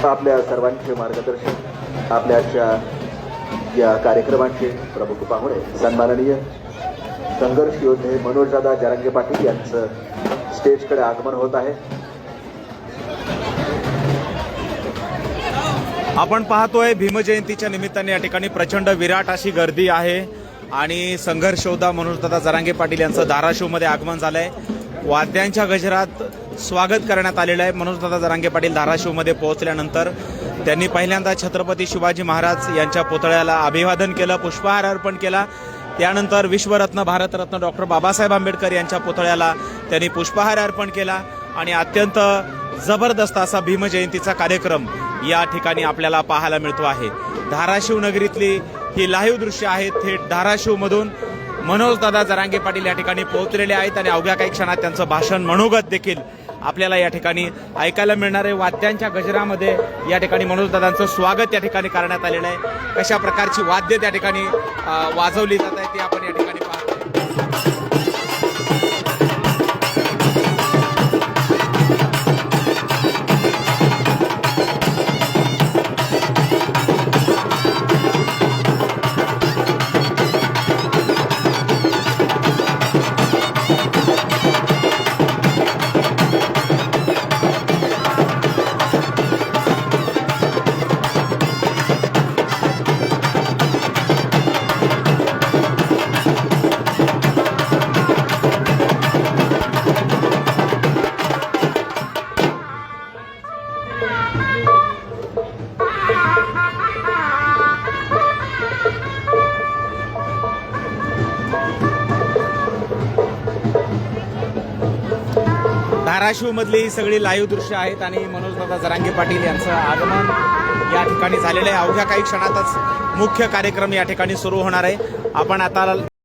आपल्या सर्वांचे मार्गदर्शक आपल्याच्या या कार्यक्रमाचे प्रमुख पाहुणे सन्माननीय संघर्ष योद्धे मनोजदादा जरांगे पाटील यांचं स्टेजकडे आगमन होत आहे। आपण पाहतोय भीमजयंतीच्या निमित्ताने या ठिकाणी प्रचंड विराट अशी गर्दी आहे आणि संघर्ष योद्धा मनोजदादा जरांगे पाटील यांचं धाराशिवमध्ये आगमन झालंय। वाद्यांच्या गजरात स्वागत करण्यात आलेलं आहे। मनोजदादा जरांगे पाटील धाराशिवमध्ये पोहोचल्यानंतर त्यांनी पहिल्यांदा छत्रपती शिवाजी महाराज यांच्या पुतळ्याला अभिवादन केलं, पुष्पहार अर्पण केला। त्यानंतर विश्वरत्न भारतरत्न डॉक्टर बाबासाहेब आंबेडकर यांच्या पुतळ्याला त्यांनी पुष्पहार अर्पण केला आणि अत्यंत जबरदस्त असा भीमजयंतीचा कार्यक्रम या ठिकाणी आपल्याला पाहायला मिळतो आहे। धाराशिव नगरीतली ही लाईव्ह दृश्य आहेत। थेट धाराशिवमधून मनोजदादा जरांगे पाटील या ठिकाणी पोहोचलेले आहेत आणि अवघ्या काही क्षणात त्यांचं भाषण मनोगत देखील आपल्याला या ठिकाणी ऐकायला मिळणार आहे। वाद्यांच्या गजरामध्ये या ठिकाणी मनोजदादांचं स्वागत या ठिकाणी करण्यात आलेलं आहे। कशा प्रकारची वाद्य त्या ठिकाणी वाजवली जात आहेत ते आपण या ठिकाणी पाहतो। धाराशिवमधली ही सगळी लाईव्ह दृश्य आहेत आणि मनोजदादा जरांगे पाटील यांचं आगमन या ठिकाणी झालेलं आहे। अवघ्या काही क्षणातच मुख्य कार्यक्रम या ठिकाणी सुरू होणार आहे। आपण आता